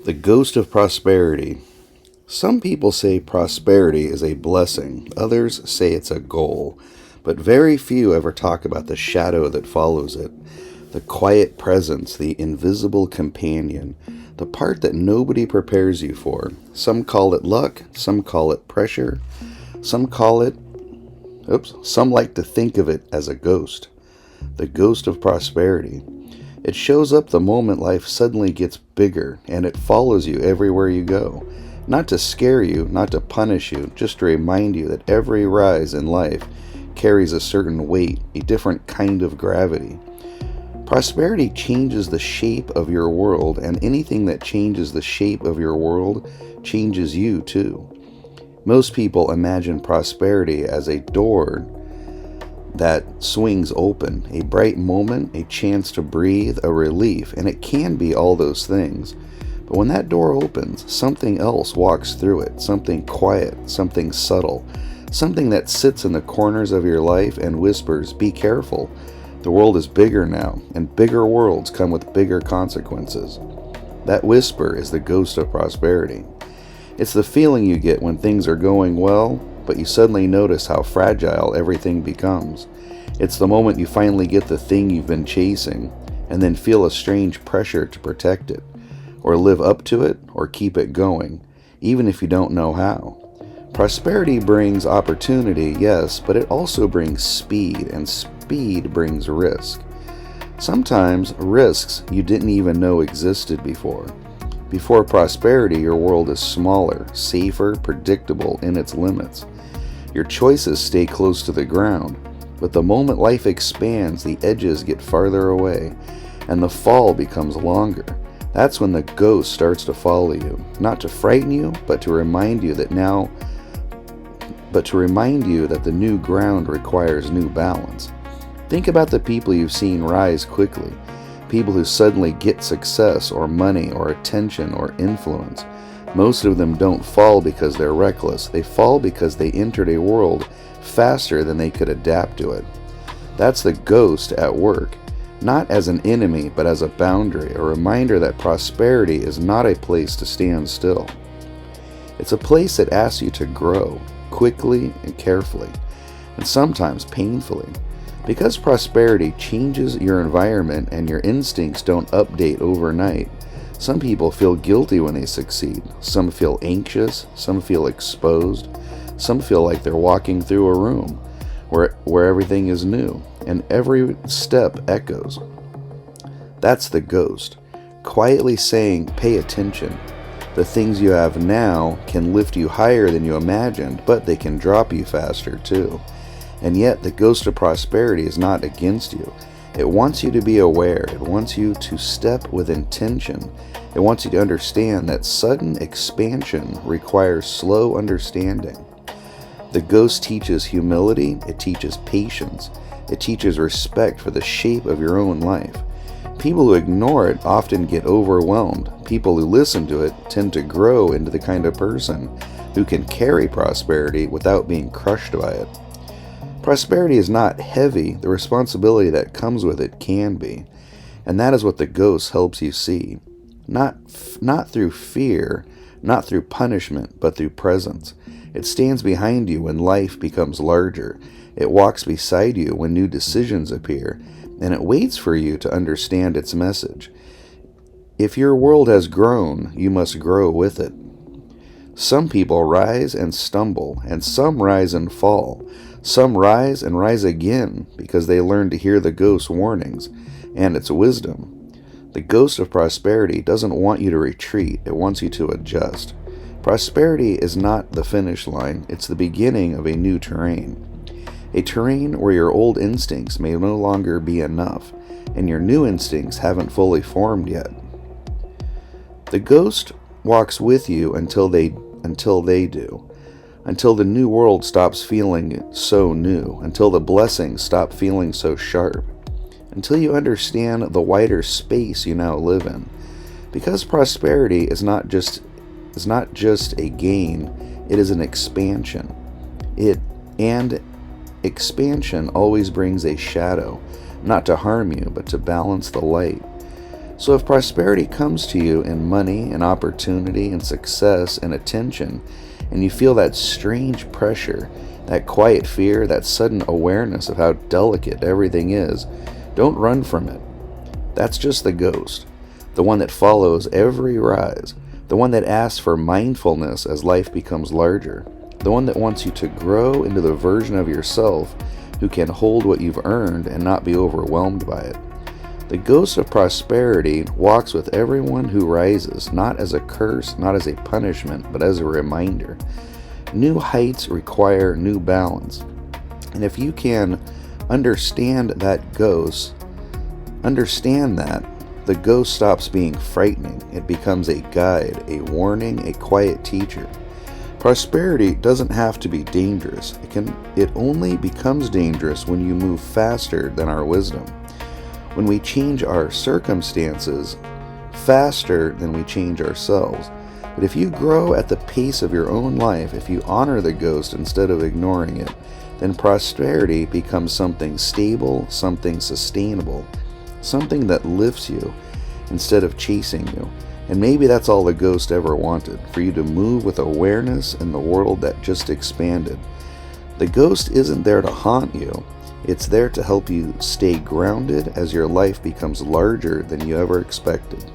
The ghost of prosperity. Some people say prosperity is a blessing, others say it's a goal, but very few ever talk about the shadow that follows it, the quiet presence, the invisible companion, the part that nobody prepares you for. Some call it luck, some call it pressure, some call it, some like to think of it as a ghost. The ghost of prosperity. It shows up the moment life suddenly gets bigger, and it follows you everywhere you go. Not to scare you, not to punish you, just to remind you that every rise in life carries a certain weight, a different kind of gravity. Prosperity changes the shape of your world, and anything that changes the shape of your world changes you too. Most people imagine prosperity as a door that swings open, a bright moment, a chance to breathe, a relief, and it can be all those things. But when that door opens, something else walks through it, something quiet, something subtle, something that sits in the corners of your life and whispers, "Be careful. The world is bigger now, and bigger worlds come with bigger consequences." That whisper is the ghost of prosperity. It's the feeling you get when things are going well, but you suddenly notice how fragile everything becomes. It's the moment you finally get the thing you've been chasing, and then feel a strange pressure to protect it, or live up to it, or keep it going, even if you don't know how. Prosperity brings opportunity, yes, but it also brings speed, and speed brings risk. Sometimes risks you didn't even know existed before. Before prosperity, your world is smaller, safer, predictable in its limits. Your choices stay close to the ground, but the moment life expands, the edges get farther away, and the fall becomes longer. That's when the ghost starts to follow you, not to frighten you, but to remind you that the new ground requires new balance. Think about the people you've seen rise quickly, people who suddenly get success or money or attention or influence. Most of them don't fall because they're reckless. They fall because they entered a world faster than they could adapt to it. That's the ghost at work, not as an enemy, but as a boundary, a reminder that prosperity is not a place to stand still. It's a place that asks you to grow, quickly and carefully, and sometimes painfully. Because prosperity changes your environment and your instincts don't update overnight, some people feel guilty when they succeed. Some feel anxious, some feel exposed, some feel like they're walking through a room where everything is new, and every step echoes. That's the ghost, quietly saying, "Pay attention. The things you have now can lift you higher than you imagined, but they can drop you faster too." And yet, the ghost of prosperity is not against you. It wants you to be aware. It wants you to step with intention. It wants you to understand that sudden expansion requires slow understanding. The ghost teaches humility. It teaches patience. It teaches respect for the shape of your own life. People who ignore it often get overwhelmed. People who listen to it tend to grow into the kind of person who can carry prosperity without being crushed by it. Prosperity is not heavy. The responsibility that comes with it can be. And that is what the ghost helps you see. Not through fear, not through punishment, but through presence. It stands behind you when life becomes larger. It walks beside you when new decisions appear, and it waits for you to understand its message. If your world has grown, you must grow with it. Some people rise and stumble, and some rise and fall. Some rise and rise again because they learn to hear the ghost's warnings and its wisdom. The ghost of prosperity doesn't want you to retreat. It wants you to adjust. Prosperity is not the finish line. It's the beginning of a new terrain. A terrain where your old instincts may no longer be enough, and your new instincts haven't fully formed yet. The ghost walks with you until they do. Until the new world stops feeling so new, until the blessings stop feeling so sharp, until you understand the wider space you now live in. Because prosperity is not just a gain, it is an expansion. And expansion always brings a shadow, not to harm you, but to balance the light. So if prosperity comes to you in money and opportunity and success and attention, and you feel that strange pressure, that quiet fear, that sudden awareness of how delicate everything is, don't run from it. That's just the ghost, the one that follows every rise, the one that asks for mindfulness as life becomes larger, the one that wants you to grow into the version of yourself who can hold what you've earned and not be overwhelmed by it. The ghost of prosperity walks with everyone who rises, not as a curse, not as a punishment, but as a reminder. New heights require new balance. And if you can understand that, the ghost stops being frightening. It becomes a guide, a warning, a quiet teacher. Prosperity doesn't have to be dangerous. It only becomes dangerous when you move faster than our wisdom. When we change our circumstances faster than we change ourselves. But if you grow at the pace of your own life, if you honor the ghost instead of ignoring it, then prosperity becomes something stable, something sustainable, something that lifts you instead of chasing you. And maybe that's all the ghost ever wanted, for you to move with awareness in the world that just expanded. The ghost isn't there to haunt you. It's there to help you stay grounded as your life becomes larger than you ever expected.